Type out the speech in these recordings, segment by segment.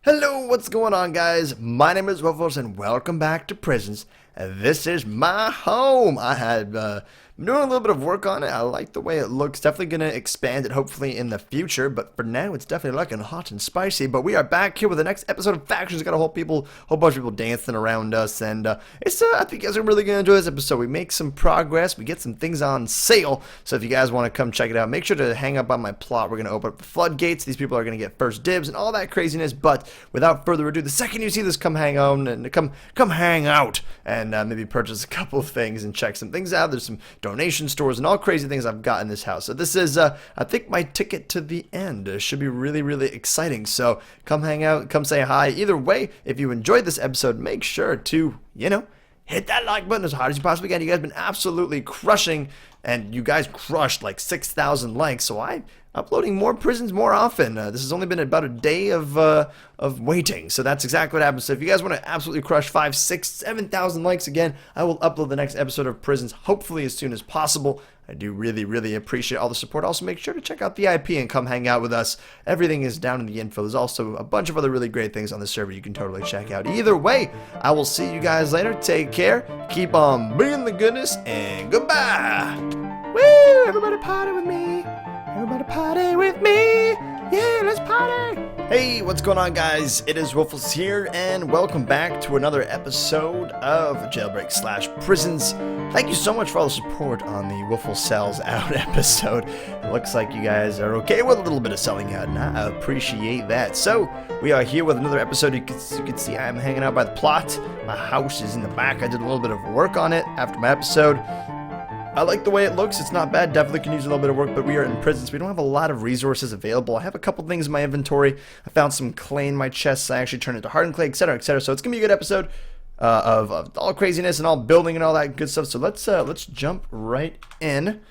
Hello, what's going on, guys? My name is Woofless, and welcome back to Prisons. This is my home. I had been doing a little bit of work on it. I like the way it looks. Definitely going to expand it, hopefully, in the future. But for now, it's definitely looking hot and spicy. But we are back here with the next episode of Factions. Got a whole bunch of people dancing around us, and I think you guys are really going to enjoy this episode. We make some progress. We get some things on sale. So if you guys want to come check it out, make sure to hang up on my plot. We're going to open up the floodgates. These people are going to get first dibs and all that craziness. But without further ado, the second you see this, come hang on and come hang out and maybe purchase a couple of things and check some things out. There's some donation stores and all crazy things I've got in this house. So this is, I think, my ticket to the end. It should be really, really exciting. So come hang out, come say hi. Either way, if you enjoyed this episode, make sure to, hit that like button as hard as you possibly can. You guys have been absolutely crushing, and you guys crushed like 6,000 likes. So I'm uploading more prisons more often. This has only been about a day of waiting, so that's exactly what happens. So if you guys want to absolutely crush 5, 6, 7,000 likes again, I will upload the next episode of Prisons hopefully as soon as possible. I do really, really appreciate all the support. Also, make sure to check out the IP and come hang out with us. Everything is down in the info. There's also a bunch of other really great things on the server you can totally check out. Either way, I will see you guys later. Take care. Keep on being the goodness, and goodbye. Woo! Everybody party with me. Everybody party with me. Yeah, let's party. Hey, what's going on, guys? It is Woofless here, and welcome back to another episode of Jailbreak / Prisons. Thank you so much for all the support on the Woofless Sells Out episode. It looks like you guys are okay with a little bit of selling out, and I appreciate that. So, we are here with another episode. You can see I'm hanging out by the plot. My house is in the back. I did a little bit of work on it after my episode. I like the way it looks. It's not bad. Definitely can use a little bit of work, but we are in prison, so we don't have a lot of resources available. I have a couple things in my inventory. I found some clay in my chests. I actually turned it into hardened clay, etc., etc. So it's gonna be a good episode of all craziness and all building and all that good stuff. So let's jump right in,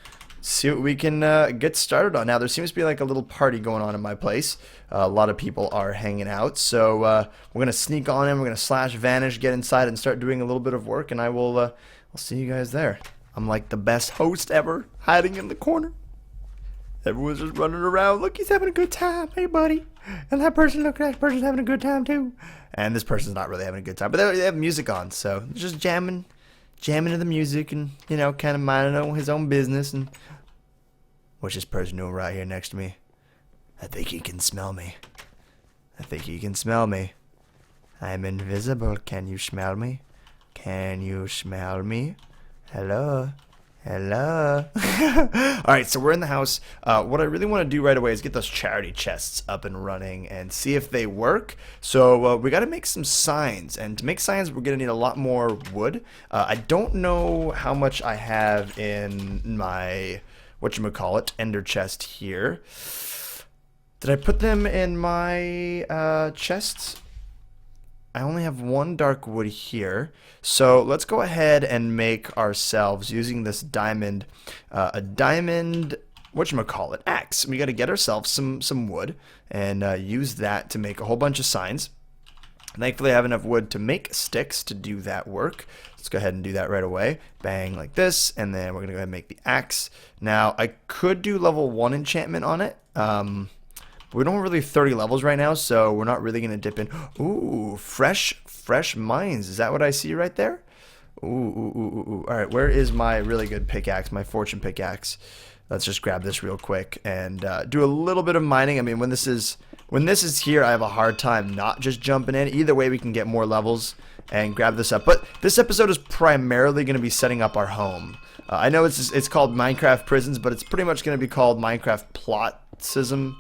see what we can get started on. Now there seems to be like a little party going on in my place. A lot of people are hanging out, so we're gonna sneak on in. We're gonna slash vanish, get inside, and start doing a little bit of work. And I'll see you guys there. I'm like the best host ever, hiding in the corner. Everyone's just running around. Look, he's having a good time. Hey, buddy. And that person, look, that person's having a good time, too. And this person's not really having a good time. But they have music on, so they're just jamming to the music and, kind of minding his own business. And what's this person doing right here next to me? I think he can smell me. I'm invisible. Can you smell me? Hello? Alright, so we're in the house. What I really want to do right away is get those charity chests up and running and see if they work. So we got to make some signs, and to make signs we're going to need a lot more wood. I don't know how much I have in my, ender chest here. Did I put them in my chests? I only have one dark wood here, so let's go ahead and make ourselves, using this diamond, a diamond, axe. We got to get ourselves some wood and use that to make a whole bunch of signs. Thankfully I have enough wood to make sticks to do that work. Let's go ahead and do that right away. Bang, like this, and then we're going to go ahead and make the axe. Now, I could do level 1 enchantment on it. We don't have really 30 levels right now, so we're not really going to dip in. Ooh, fresh mines. Is that what I see right there? Ooh. All right, where is my really good pickaxe, my fortune pickaxe? Let's just grab this real quick and do a little bit of mining. I mean, when this is here, I have a hard time not just jumping in. Either way, we can get more levels and grab this up. But this episode is primarily going to be setting up our home. I know it's called Minecraft Prisons, but it's pretty much going to be called Minecraft Plotsism.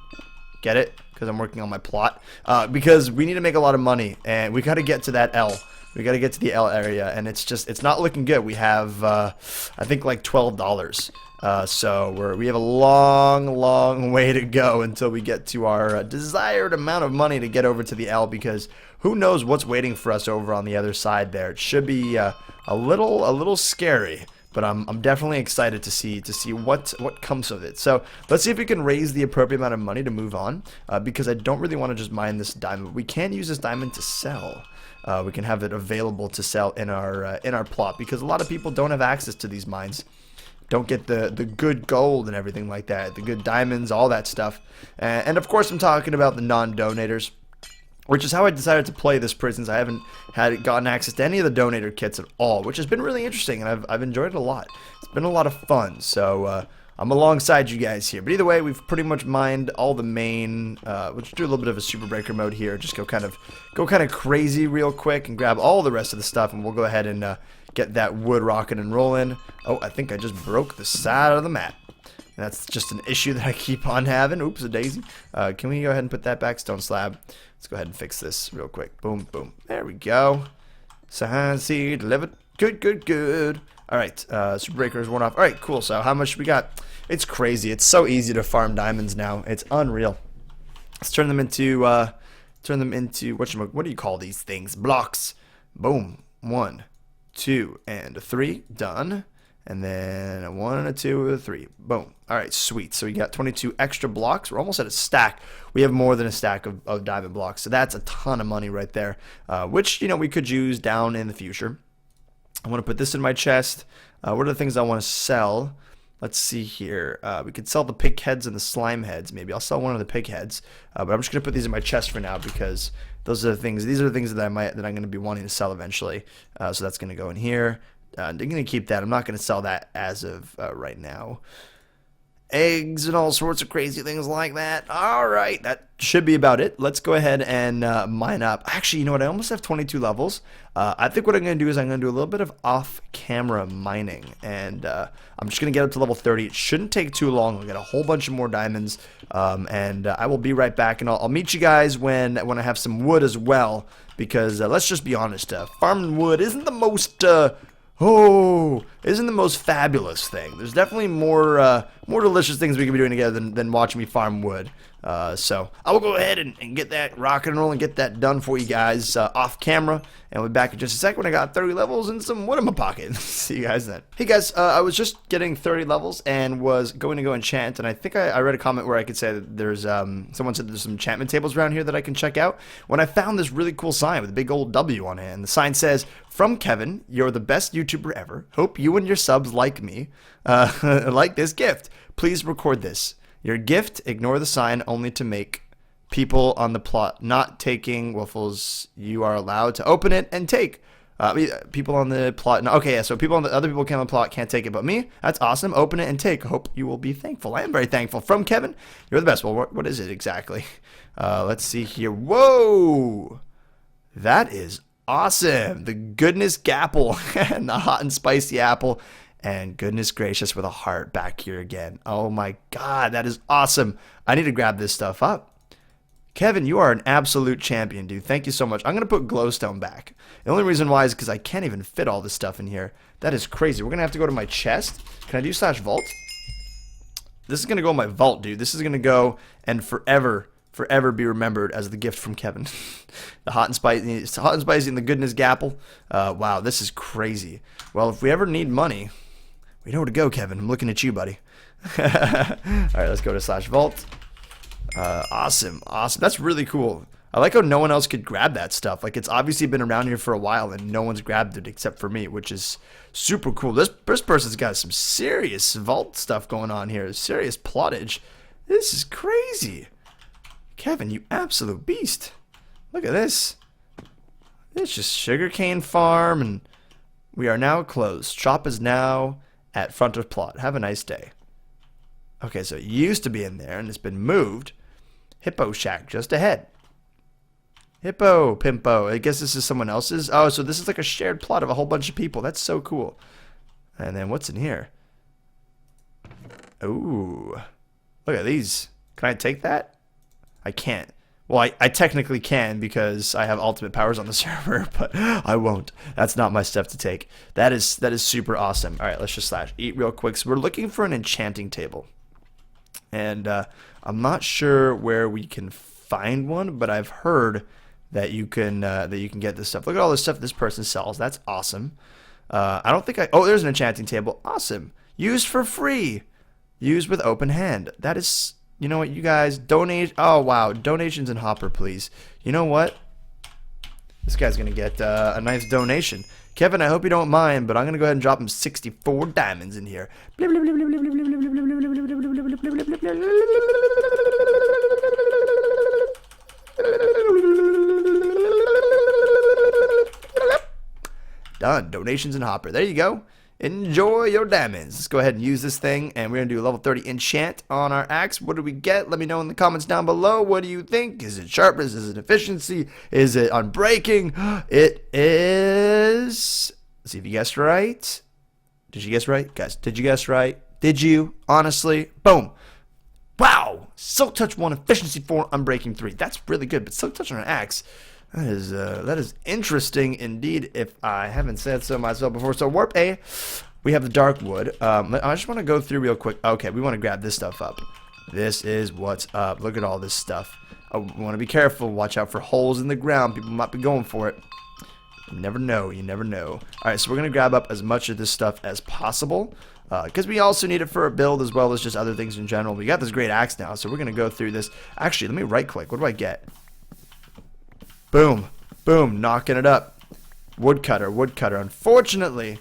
Get it? Because I'm working on my plot. Because we need to make a lot of money, and we got to get to that L. We got to get to the L area, and it's not looking good. We have, I think, like $12. So we have a long way to go until we get to our desired amount of money to get over to the L, because who knows what's waiting for us over on the other side there. It should be a little scary. But I'm definitely excited to see what comes of it. So let's see if we can raise the appropriate amount of money to move on, because I don't really want to just mine this diamond. We can use this diamond to sell. We can have it available to sell in our plot, because a lot of people don't have access to these mines. Don't get the good gold and everything like that, the good diamonds, all that stuff. And of course I'm talking about the non-donators. which is how I decided to play this Prisons. I haven't had gotten access to any of the donator kits at all, which has been really interesting, and I've enjoyed it a lot. It's been a lot of fun, so I'm alongside you guys here. But either way, we've pretty much mined all the main. We'll just do a little bit of a super breaker mode here. Just go kind of crazy real quick and grab all the rest of the stuff, and we'll go ahead and get that wood rocking and rolling. Oh, I think I just broke the side of the map. That's just an issue that I keep on having. Oops, a daisy. Can we go ahead and put that back? Stone slab. Let's go ahead and fix this real quick. Boom, boom. There we go. Side seed, delivered. Good, good, good. All right, super breaker is worn off. All right, cool. So how much we got? It's crazy. It's so easy to farm diamonds now. It's unreal. Let's turn them into what do you call these things? Blocks. Boom. 1, 2, and 3. Done. And then a 1 and a 2 and a 3. Boom. All right, sweet. So we got 22 extra blocks. We're almost at a stack. We have more than a stack of diamond blocks. So that's a ton of money right there, which, you know, we could use down in the future. I want to put this in my chest. What are the things I want to sell? Let's see here. We could sell the pig heads and the slime heads. Maybe I'll sell one of the pig heads. But I'm just going to put these in my chest for now because those are the things. These are the things that I'm going to be wanting to sell eventually. So that's going to go in here. I'm going to keep that. I'm not going to sell that as of right now. Eggs and all sorts of crazy things like that. All right, that should be about it. Let's go ahead and mine up. Actually, you know what? I almost have 22 levels. I think what I'm going to do is I'm going to do a little bit of off-camera mining, and I'm just going to get up to level 30. It shouldn't take too long. I'll get a whole bunch of more diamonds, and I will be right back, and I'll meet you guys when I have some wood as well, because let's just be honest, farming wood isn't the most... isn't the most fabulous thing. There's definitely more delicious things we can be doing together than watching me farm wood. So I will go ahead and get that rocking and rolling, get that done for you guys off camera. And we'll be back in just a second when I got 30 levels and some wood in my pocket. See you guys then. Hey guys, I was just getting 30 levels and was going to go enchant. And I think I read a comment where I could say that there's, someone said there's some enchantment tables around here that I can check out. When I found this really cool sign with a big old W on it. And the sign says, "From Kevin, you're the best YouTuber ever. Hope you and your subs like me. Like this gift. Please record this. Your gift, ignore the sign only to make people on the plot not taking Woofless. You are allowed to open it and take. People on the plot. No, okay, yeah, so people on the other people on the plot can't take it, but me. That's awesome. Open it and take. Hope you will be thankful. I am very thankful. From Kevin, you're the best. Well, what is it exactly? Let's see here. Whoa, that is awesome. The goodness gapple and the hot and spicy apple. And goodness gracious, with a heart back here again. Oh my god, that is awesome. I need to grab this stuff up. Kevin, you are an absolute champion, dude. Thank you so much. I'm going to put glowstone back. The only reason why is because I can't even fit all this stuff in here. That is crazy. We're going to have to go to my chest. Can I do /vault? This is going to go in my vault, dude. This is going to go and forever be remembered as the gift from Kevin. The hot and spicy and the goodness gapple. Wow, this is crazy. Well, if we ever need money... we know where to go, Kevin. I'm looking at you, buddy. Alright, let's go to /vault. Awesome. That's really cool. I like how no one else could grab that stuff. Like, it's obviously been around here for a while and no one's grabbed it except for me, which is super cool. This person's got some serious vault stuff going on here. Serious plottage. This is crazy. Kevin, you absolute beast. Look at this. It's just sugarcane farm, and we are now closed. Shop is now at front of plot. Have a nice day. Okay, so it used to be in there, and it's been moved. Hippo shack just ahead. Hippo, Pimpo. I guess this is someone else's. Oh, so this is like a shared plot of a whole bunch of people. That's so cool. And then what's in here? Ooh. Look at these. Can I take that? I can't. Well, I technically can because I have ultimate powers on the server, but I won't. That's not my stuff to take. That is super awesome. All right, let's just /eat real quick. So we're looking for an enchanting table. And I'm not sure where we can find one, but I've heard that you can get this stuff. Look at all this stuff this person sells. That's awesome. I don't think oh, there's an enchanting table. Awesome. Used for free. Used with open hand. That is... you know what, you guys, donate. Oh, wow. Donations in Hopper, please. You know what? This guy's going to get a nice donation. Kevin, I hope you don't mind, but I'm going to go ahead and drop him 64 diamonds in here. Done. Donations and hopper. There you go. Enjoy your diamonds. Let's go ahead and use this thing, and we're going to do a level 30 enchant on our axe. What do we get? Let me know in the comments down below. What do you think? Is it sharpness? Is it efficiency? Is it unbreaking? It is... Let's see if you guessed right. Did you guess right? Guys, did you guess right? Did you? Honestly? Boom. Wow. Silk Touch 1, efficiency 4, unbreaking 3. That's really good, but Silk Touch on an axe... That is interesting indeed, if I haven't said so myself before. So warp A, we have the dark wood. I just want to go through real quick. Okay, we want to grab this stuff up. This is what's up. Look at all this stuff. We want to be careful. Watch out for holes in the ground. People might be going for it. You never know. You never know. All right, so we're going to grab up as much of this stuff as possible. Because we also need it for a build as well as just other things in general. We got this great axe now, so we're going to go through this. Actually, let me right click. What do I get? Boom. Boom. Knocking it up. Woodcutter. Woodcutter. Unfortunately,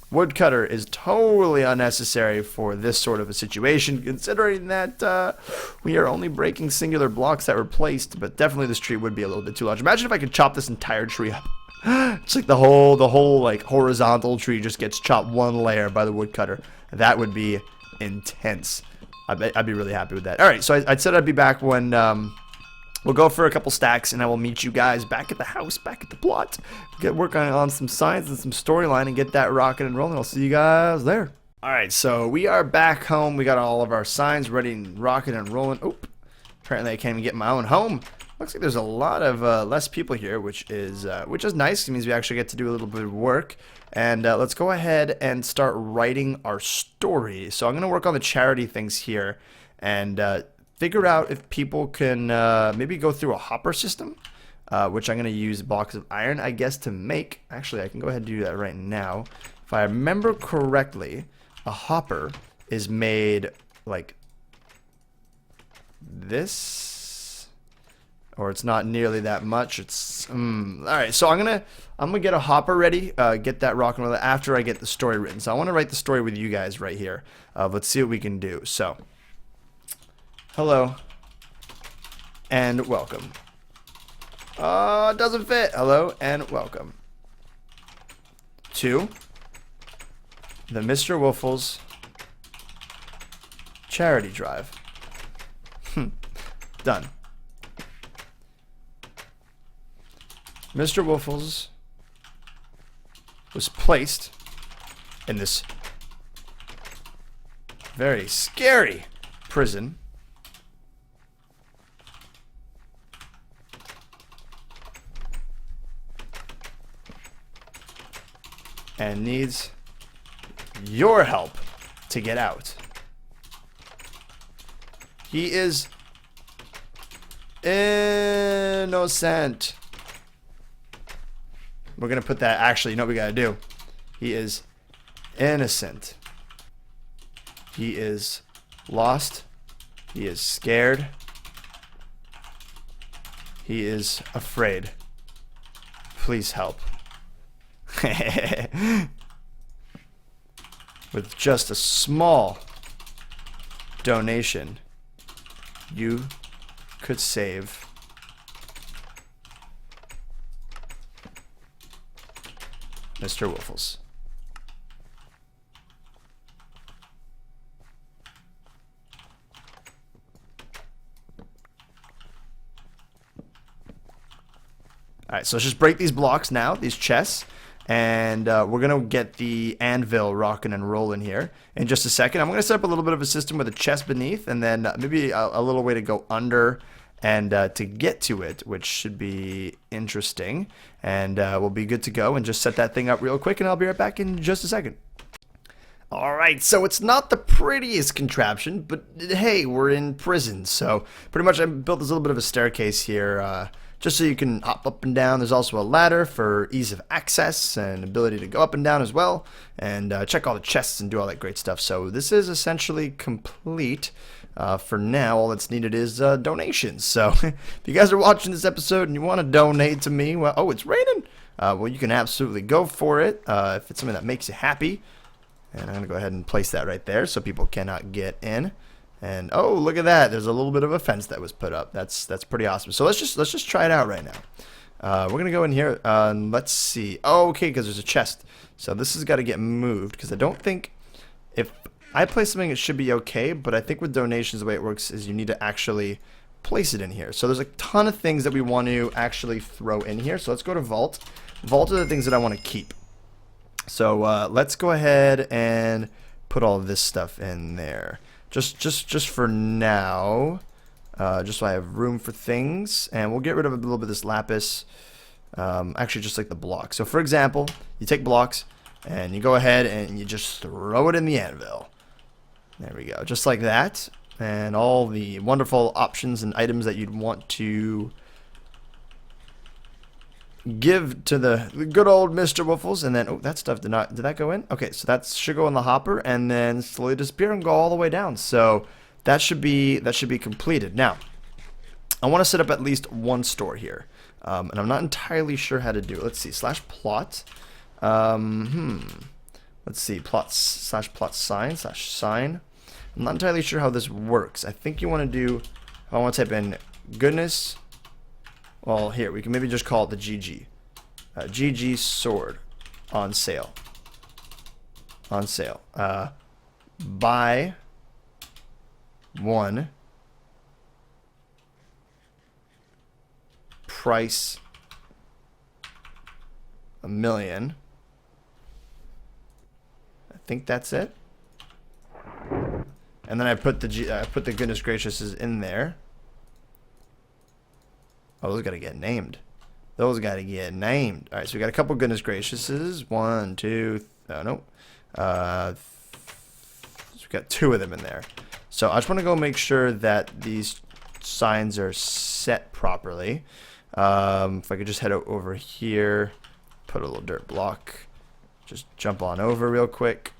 woodcutter is totally unnecessary for this sort of a situation, considering that we are only breaking singular blocks that were placed, but definitely this tree would be a little bit too large. Imagine if I could chop this entire tree up. It's like the whole like horizontal tree just gets chopped one layer by the woodcutter. That would be intense. I'd be really happy with that. All right, so I said I'd be back when we'll go for a couple stacks, and I will meet you guys back at the house, back at the plot. Get working on some science and some storyline and get that rocking and rolling. I'll see you guys there. All right, so we are back home. We got all of our signs ready and rocking and rolling. Oop. Apparently I can't even get my own home. Looks like there's a lot of less people here, which is nice. It means we actually get to do a little bit of work. And let's go ahead and start writing our story. So I'm going to work on the charity things here and figure out if people can maybe go through a hopper system, which I'm going to use blocks of iron, I guess, to make. Actually, I can go ahead and do that right now. If I remember correctly, a hopper is made like this, or it's not nearly that much. It's all right. So I'm gonna get a hopper ready, get that rocking with it after I get the story written. So I want to write the story with you guys right here. Let's see what we can do. So. Hello and welcome. It doesn't fit. Hello and welcome to the MrWoofless charity drive. Done. MrWoofless was placed in this very scary prison and needs your help to get out. He is innocent. We're gonna put that, actually, you know what we gotta do? He is innocent. He is lost. He is scared. He is afraid. Please help. With just a small donation, you could save MrWoofless. Alright, so let's just break these blocks now, these chests. And we're going to get the anvil rocking and rolling here in just a second. I'm going to set up a little bit of a system with a chest beneath, and then maybe a little way to go under and to get to it, which should be interesting. And we'll be good to go and just set that thing up real quick, and I'll be right back in just a second. Alright, so it's not the prettiest contraption, but hey, we're in prison. So pretty much I built this little bit of a staircase here, just so you can hop up and down. There's also a ladder for ease of access and ability to go up and down as well, and check all the chests and do all that great stuff. So this is essentially complete. For now, all that's needed is donations. So if you guys are watching this episode and you want to donate to me, well, oh, it's raining. Well, you can absolutely go for it if it's something that makes you happy. And I'm going to go ahead and place that right there so people cannot get in. And oh, look at that. There's a little bit of a fence that was put up. That's pretty awesome. So let's just try it out right now. We're going to go in here. And let's see. Oh, okay, because there's a chest. So this has got to get moved because I don't think if I place something, it should be okay. But I think with donations, the way it works is you need to actually place it in here. So there's a ton of things that we want to actually throw in here. So let's go to Vault. Vault are the things that I want to keep. So let's go ahead and put all of this stuff in there. Just for now. Just so I have room for things. And we'll get rid of a little bit of this lapis. Actually, just like the block. So for example, you take blocks and you go ahead and you just throw it in the anvil. There we go. Just like that. And all the wonderful options and items that you'd want to give to the good old MrWoofless. And then, oh, that stuff did that go in? Okay, so that should go in the hopper and then slowly disappear and go all the way down. So that should be completed. Now, I want to set up at least one store here. And I'm not entirely sure how to do it. Let's see, /plot. Let's see, /plot sign. I'm not entirely sure how this works. I think you want to do, I want to type in goodness. Well, here, we can maybe just call it the GG. GG sword on sale. On sale. Buy one. Price $1 million. I think that's it. And then I put the goodness gracious's in there. Oh, those gotta get named. Those gotta get named. All right, so we got a couple goodness gracious's. 1, 2. No. So we got 2 of them in there. So I just want to go make sure that these signs are set properly. If I could just head over here, put a little dirt block, just jump on over real quick.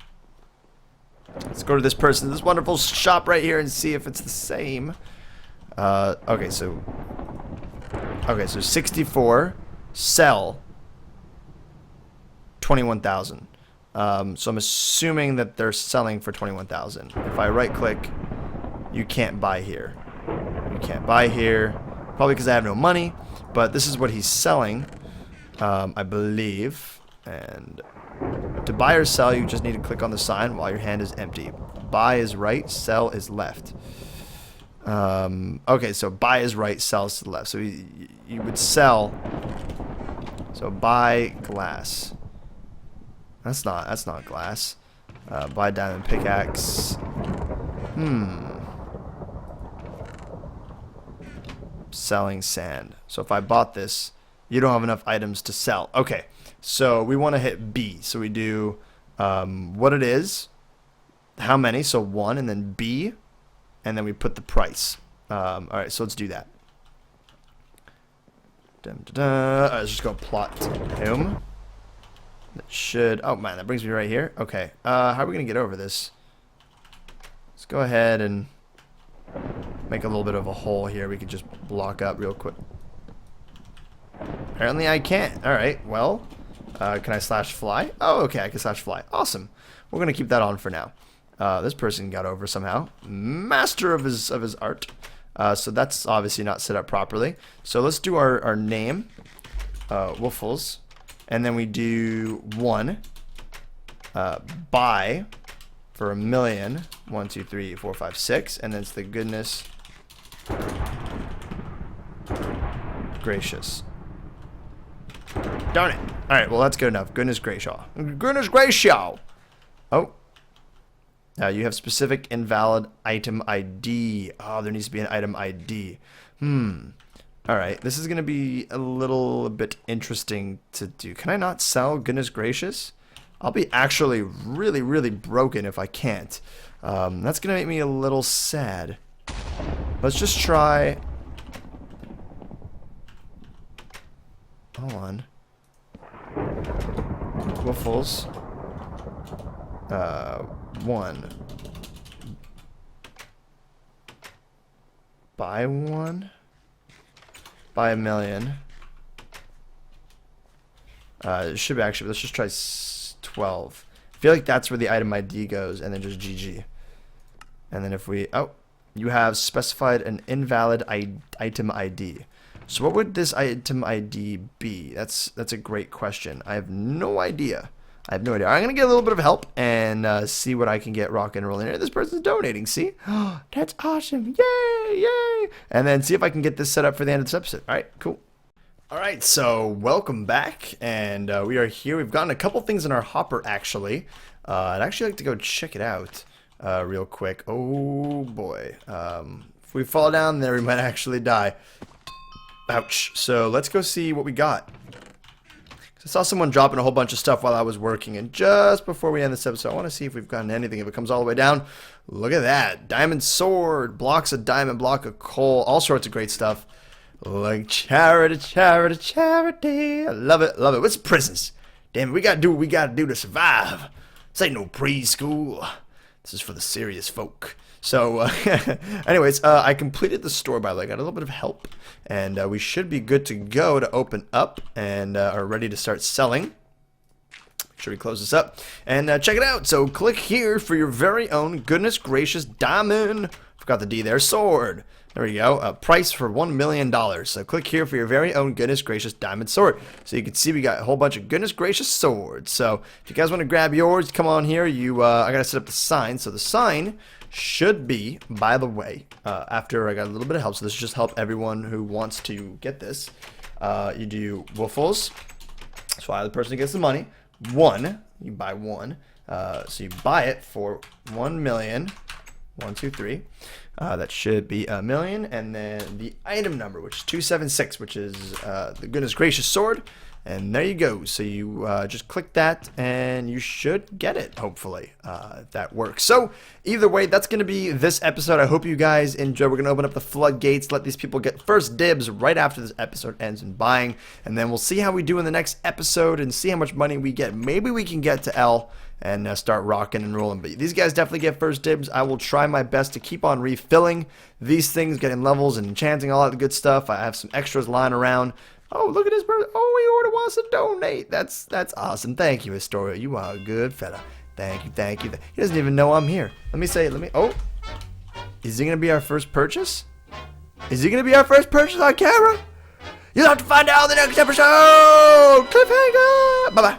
Let's go to this wonderful shop right here and see if it's the same. Okay, so 64, sell 21,000. So I'm assuming that they're selling for 21,000. If I right click, you can't buy here. You can't buy here, probably because I have no money. But this is what he's selling, I believe. And to buy or sell, you just need to click on the sign while your hand is empty. Buy is right, sell is left. Okay, so buy is right, sell is to the left. So you would sell. So buy glass. That's not glass. Buy diamond pickaxe. Selling sand. So if I bought this, you don't have enough items to sell. Okay, so we want to hit B. So we do what it is, how many, so 1, and then B, and then we put the price. Alright, so let's do that. Alright, let's just go plot him. That should, oh man, that brings me right here. Okay, how are we going to get over this? Let's go ahead and make a little bit of a hole here. We could just block up real quick. Apparently I can't. Alright, well, can I /fly? Oh, okay, I can /fly. Awesome. We're going to keep that on for now. This person got over somehow. Master of his art. So that's obviously not set up properly. So let's do our name, Woofless, and then we do 1, buy for $1 million. 1, 2, 3, 4, 5, 6, and then it's the goodness gracious. Darn it. All right, well that's good enough. Goodness gracious. Goodness gracious. Oh. Now you have specific invalid item ID. Oh, there needs to be an item ID. Alright, this is going to be a little bit interesting to do. Can I not sell goodness gracious? I'll be actually really, really broken if I can't. That's going to make me a little sad. Let's just try... Hold on. Woofless. 1. Buy 1. Buy $1 million. It should be actually, let's just try 12. I feel like that's where the item ID goes, and then just GG. And then if we, oh, you have specified an invalid item ID. So what would this item ID be? That's a great question. I have no idea. I have no idea. I'm going to get a little bit of help and see what I can get rock and rolling here. This person's donating, see? That's awesome. Yay, yay. And then see if I can get this set up for the end of this episode. All right, cool. All right, so welcome back. And we are here. We've gotten a couple things in our hopper, actually. I'd actually like to go check it out real quick. Oh, boy. If we fall down there, we might actually die. Ouch. So let's go see what we got. I saw someone dropping a whole bunch of stuff while I was working, and just before we end this episode, I want to see if we've gotten anything. If it comes all the way down, look at that. Diamond sword, blocks of diamond, block of coal, all sorts of great stuff. Like charity, charity, charity. I love it, love it. What's prisons? Damn it, we got to do what we got to do to survive. This ain't no preschool. This is for the serious folk. So, anyways, I completed the store, by the way. I got a little bit of help. And we should be good to go to open up and are ready to start selling. Make sure we close this up. And check it out. So, click here for your very own goodness gracious diamond. Forgot the D there. Sword. There we go. A price for $1 million. So click here for your very own goodness gracious diamond sword. So you can see we got a whole bunch of goodness gracious swords. So if you guys want to grab yours, come on here. I gotta set up the sign. So the sign should be, by the way, after I got a little bit of help. So this just help everyone who wants to get this. You do Woofless. That's why the person gets the money. One. You buy one. So you buy it for 1 million. 1, 2, 3. That should be $1 million, and then the item number, which is 276, which is the goodness gracious sword. And there you go. So you just click that, and you should get it, hopefully, if that works. So either way, that's going to be this episode. I hope you guys enjoy. We're going to open up the floodgates, let these people get first dibs right after this episode ends in buying, and then we'll see how we do in the next episode and see how much money we get. Maybe we can get to L and start rocking and rolling. But these guys definitely get first dibs. I will try my best to keep on refilling these things, getting levels and enchanting, all that good stuff. I have some extras lying around. Oh, look at this person. Oh, he already wants to donate. That's awesome. Thank you, Astoria. You are a good fella. Thank you, thank you. He doesn't even know I'm here. Oh, is he going to be our first purchase? Is he going to be our first purchase on camera? You'll have to find out in the next episode. Cliffhanger. Bye-bye.